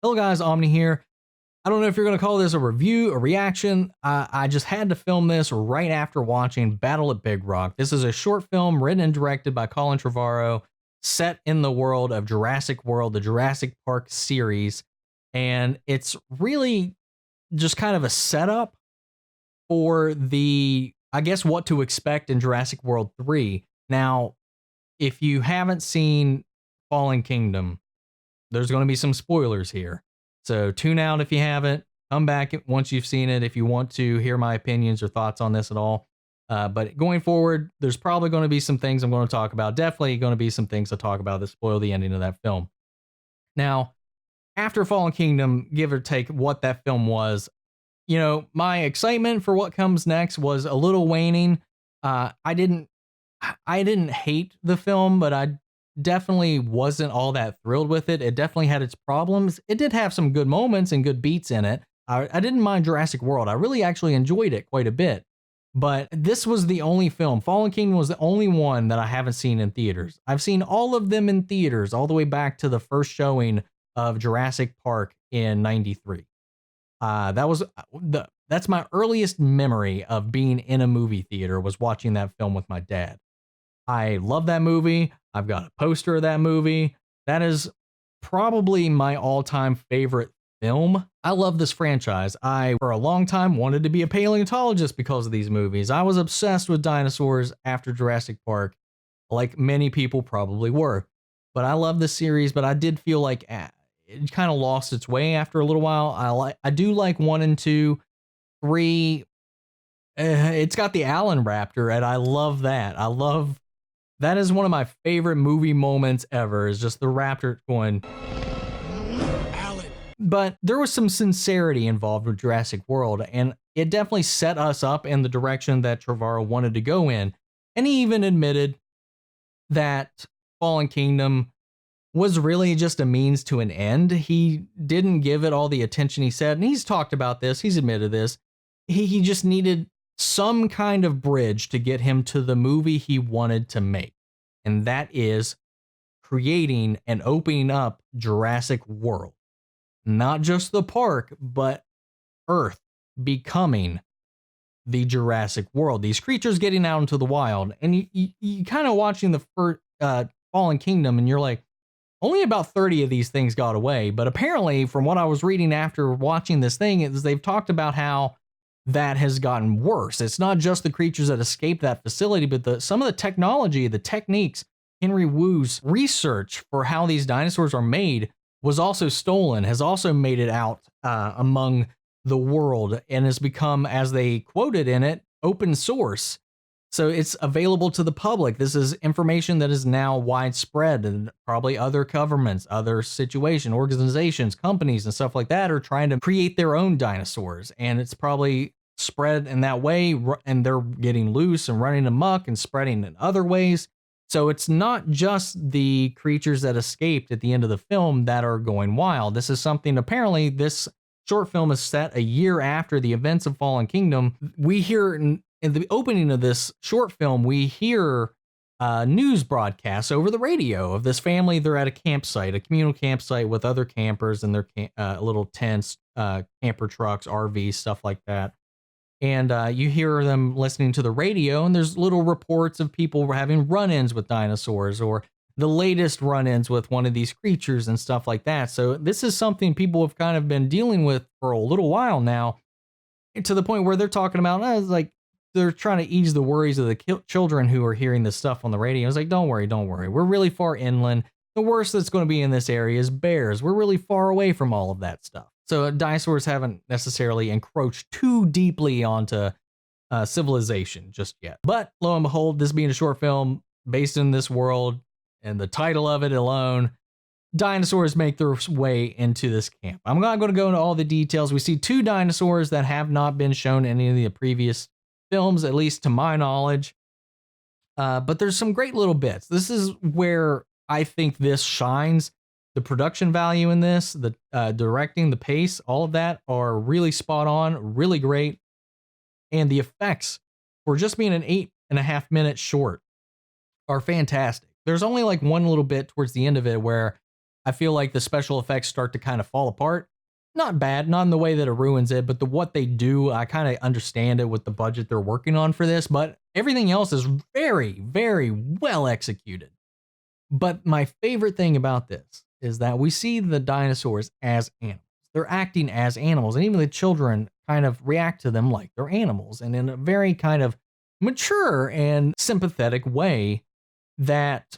Hello guys, Omni here. I don't know if you're going to call this a review, a reaction. I just had to film this right after watching Battle at Big Rock. This is a short film written and directed by Colin Trevorrow, set in the world of Jurassic World, the Jurassic Park series. And it's really just kind of a setup for I guess, what to expect in Jurassic World 3. Now, if you haven't seen Fallen Kingdom, there's going to be some spoilers here. So tune out if you haven't. Come back once you've seen it if you want to hear my opinions or thoughts on this at all. But going forward, there's probably going to be some things I'm going to talk about. Definitely going to be some things to talk about that spoil the ending of that film. Now, after Fallen Kingdom, give or take what that film was, my excitement for what comes next was a little waning. I didn't hate the film, but I definitely wasn't all that thrilled with it. It definitely had its problems. It did have some good moments and good beats in it. I didn't mind Jurassic World. I really actually enjoyed it quite a bit. But this was the only film. Fallen Kingdom was the only one that I haven't seen in theaters. I've seen all of them in theaters, all the way back to the first showing of Jurassic Park in '93. That's my earliest memory of being in a movie theater, was watching that film with my dad. I love that movie. I've got a poster of that movie. That is probably my all-time favorite film. I love this franchise. I, for a long time, wanted to be a paleontologist because of these movies. I was obsessed with dinosaurs after Jurassic Park, like many people probably were. But I love this series, but I did feel like it kind of lost its way after a little while. I do like 1 and 2. 3, it's got the Allen Raptor, and I love that. That is one of my favorite movie moments ever, is just the raptor going, Alan. But there was some sincerity involved with Jurassic World, and it definitely set us up in the direction that Trevorrow wanted to go in. And he even admitted that Fallen Kingdom was really just a means to an end. He didn't give it all the attention he said, and he's talked about this, he's admitted this. He just needed some kind of bridge to get him to the movie he wanted to make. And that is creating and opening up Jurassic World. Not just the park, but Earth becoming the Jurassic World. These creatures getting out into the wild. And you kind of watching the first Fallen Kingdom, and you're like, only about 30 of these things got away. But apparently, from what I was reading after watching this thing, is they've talked about how that has gotten worse. It's not just the creatures that escaped that facility, but some of the technology, the techniques, Henry Wu's research for how these dinosaurs are made was also stolen, has also made it out among the world, and has become, as they quoted in it, open source. So it's available to the public. This is information that is now widespread, and probably other governments, other organizations, companies, and stuff like that are trying to create their own dinosaurs. And it's probably spread in that way, and they're getting loose and running amok and spreading in other ways. So it's not just the creatures that escaped at the end of the film that are going wild. This is something, apparently, this short film is set a year after the events of Fallen Kingdom. We hear in the opening of this short film, we hear news broadcasts over the radio of this family. They're at a campsite, a communal campsite with other campers and their little tents, camper trucks, RVs, stuff like that. And you hear them listening to the radio, and there's little reports of people having run-ins with dinosaurs, or the latest run-ins with one of these creatures and stuff like that. So this is something people have kind of been dealing with for a little while now, to the point where they're talking about, like, they're trying to ease the worries of the children who are hearing this stuff on the radio. It's like, don't worry. We're really far inland. The worst that's going to be in this area is bears. We're really far away from all of that stuff. So dinosaurs haven't necessarily encroached too deeply onto civilization just yet. But lo and behold, this being a short film based in this world, and the title of it alone, dinosaurs make their way into this camp. I'm not going to go into all the details. We see 2 dinosaurs that have not been shown in any of the previous films, at least to my knowledge. But there's some great little bits. This is where I think this shines. The production value in this, the directing, the pace, all of that are really spot on, really great. And the effects, for just being an 8.5 minute short, are fantastic. There's only like one little bit towards the end of it where I feel like the special effects start to kind of fall apart. Not bad, not in the way that it ruins it, but the what they do, I kind of understand it with the budget they're working on for this, but everything else is very, very well executed. But my favorite thing about this is that we see the dinosaurs as animals. They're acting as animals, and even the children kind of react to them like they're animals, and in a very kind of mature and sympathetic way that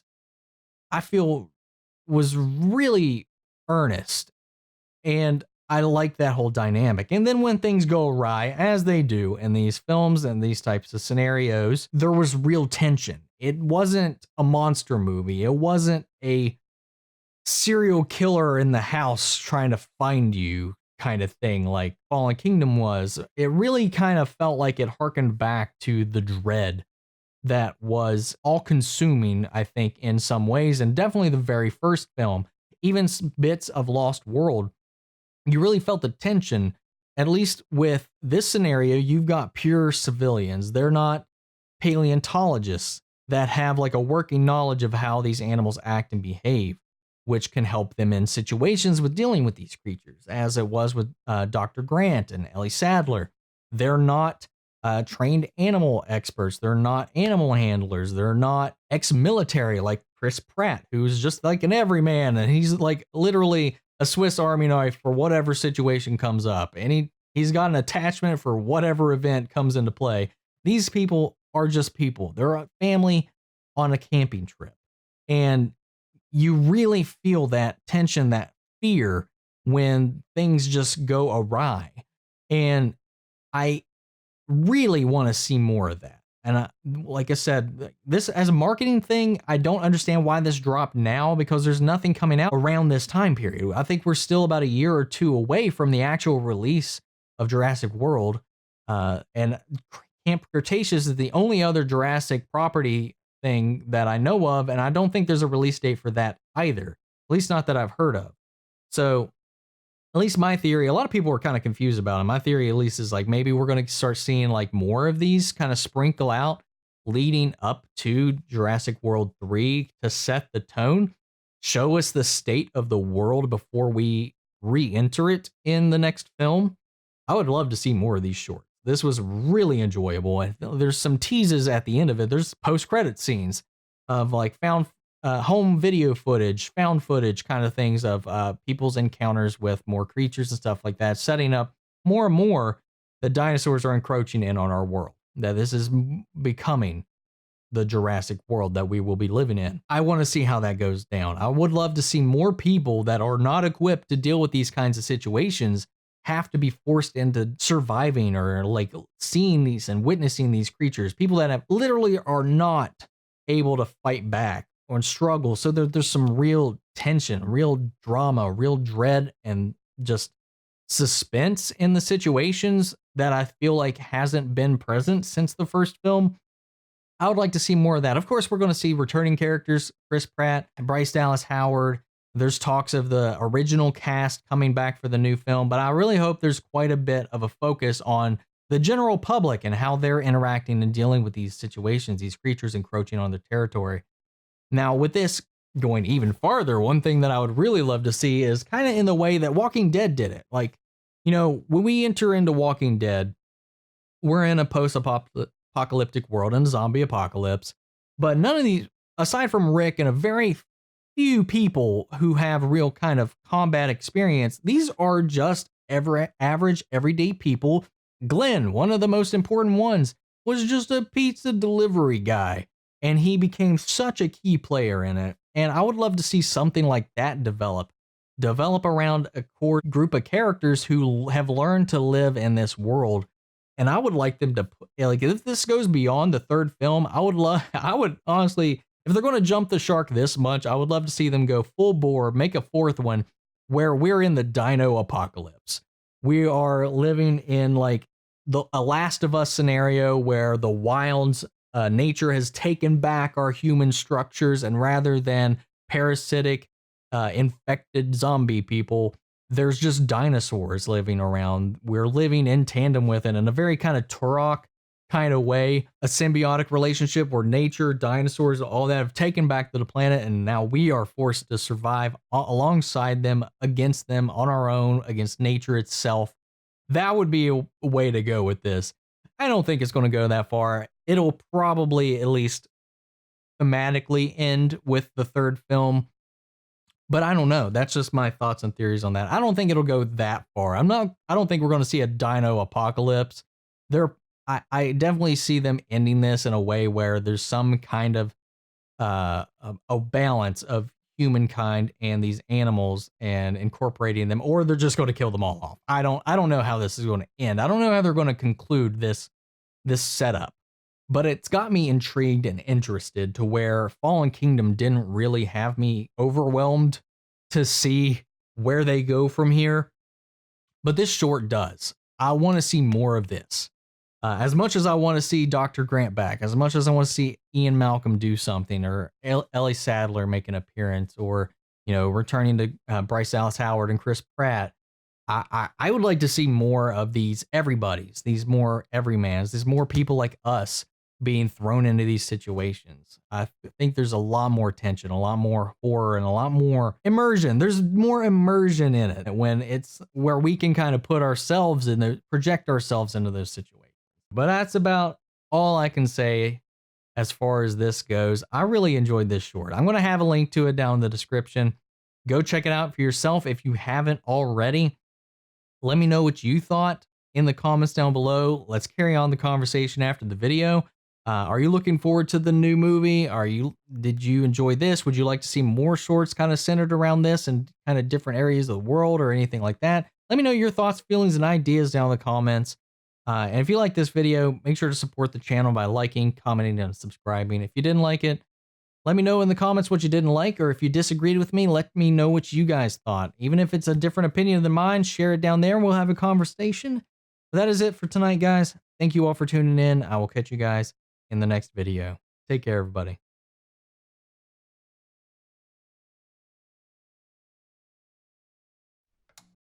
I feel was really earnest. And I like that whole dynamic. And then when things go awry, as they do in these films and these types of scenarios, there was real tension. It wasn't a monster movie. It wasn't a serial killer in the house trying to find you kind of thing like Fallen Kingdom was. It really kind of felt like it harkened back to the dread that was all consuming, I think, in some ways, and definitely the very first film, even bits of Lost World. You really felt the tension. At least with this scenario, you've got pure civilians. They're not paleontologists that have like a working knowledge of how these animals act and behave, which can help them in situations with dealing with these creatures, as it was with Dr. Grant and Ellie Sadler. They're not trained animal experts. They're not animal handlers. They're not ex-military like Chris Pratt, who's just like an everyman, and he's like literally a Swiss Army knife for whatever situation comes up. And he's got an attachment for whatever event comes into play. These people are just people. They're a family on a camping trip. And you really feel that tension, that fear when things just go awry. And I really want to see more of that. And like I said, this as a marketing thing, I don't understand why this dropped now because there's nothing coming out around this time period. I think we're still about a year or two away from the actual release of Jurassic World. And Camp Cretaceous is the only other Jurassic property thing that I know of. And I don't think there's a release date for that either, at least not that I've heard of. So at least my theory, a lot of people were kind of confused about it. My theory, at least, is like maybe we're going to start seeing like more of these kind of sprinkle out leading up to Jurassic World 3 to set the tone, show us the state of the world before we re-enter it in the next film. I would love to see more of these shorts. This was really enjoyable. And there's some teases at the end of it. There's post-credit scenes of like found home video footage, found footage kind of things of people's encounters with more creatures and stuff like that, setting up more and more the dinosaurs are encroaching in on our world, that this is becoming the Jurassic world that we will be living in. I want to see how that goes down. I would love to see more people that are not equipped to deal with these kinds of situations have to be forced into surviving or like seeing these and witnessing these creatures. People that have literally are not able to fight back or struggle. So there's some real tension, real drama, real dread, and just suspense in the situations that I feel like hasn't been present since the first film. I would like to see more of that. Of course, we're going to see returning characters, Chris Pratt, Bryce Dallas Howard. There's talks of the original cast coming back for the new film, but I really hope there's quite a bit of a focus on the general public and how they're interacting and dealing with these situations, these creatures encroaching on their territory. Now, with this going even farther, one thing that I would really love to see is kind of in the way that Walking Dead did it. Like, you know, when we enter into Walking Dead, we're in a post-apocalyptic world and a zombie apocalypse, but none of these, aside from Rick and a very few people who have real kind of combat experience, these are just average, everyday people. Glenn, one of the most important ones, was just a pizza delivery guy, and he became such a key player in it. And I would love to see something like that develop around a core group of characters who have learned to live in this world. And I would like them to, like, if this goes beyond the third film, I would honestly, if they're going to jump the shark this much, I would love to see them go full bore, make a fourth one where we're in the dino apocalypse. We are living in like a Last of Us scenario where the wilds, nature has taken back our human structures, and rather than parasitic, infected zombie people, there's just dinosaurs living around. We're living in tandem with it in a very kind of Turok kind of way, a symbiotic relationship where nature, dinosaurs, all that have taken back to the planet, and now we are forced to survive alongside them, against them, on our own, against nature itself. That would be a way to go with this. I don't think it's going to go that far. It'll probably at least thematically end with the third film, but I don't know. That's just my thoughts and theories on that. I don't think it'll go that far. I don't think we're going to see a dino apocalypse. I definitely see them ending this in a way where there's some kind of a balance of humankind and these animals and incorporating them, or they're just going to kill them all off. I don't know how this is going to end. I don't know how they're going to conclude this setup, but it's got me intrigued and interested to where Fallen Kingdom didn't really have me overwhelmed to see where they go from here. But this short does. I want to see more of this. As much as I want to see Dr. Grant back, as much as I want to see Ian Malcolm do something, or Ellie Sadler make an appearance, or returning to Bryce Dallas Howard and Chris Pratt, I would like to see more of these everybody's, these more everymans, these more people like us being thrown into these situations. I think there's a lot more tension, a lot more horror, and a lot more immersion. There's more immersion in it when it's where we can kind of put ourselves in there, project ourselves into those situations. But that's about all I can say as far as this goes. I really enjoyed this short. I'm going to have a link to it down in the description. Go check it out for yourself if you haven't already. Let me know what you thought in the comments down below. Let's carry on the conversation after the video. Are you looking forward to the new movie? Did you enjoy this? Would you like to see more shorts kind of centered around this and kind of different areas of the world or anything like that? Let me know your thoughts, feelings, and ideas down in the comments. And if you like this video, make sure to support the channel by liking, commenting, and subscribing. If you didn't like it, let me know in the comments what you didn't like, or if you disagreed with me, let me know what you guys thought. Even if it's a different opinion than mine, share it down there and we'll have a conversation. But that is it for tonight, guys. Thank you all for tuning in. I will catch you guys in the next video. Take care, everybody.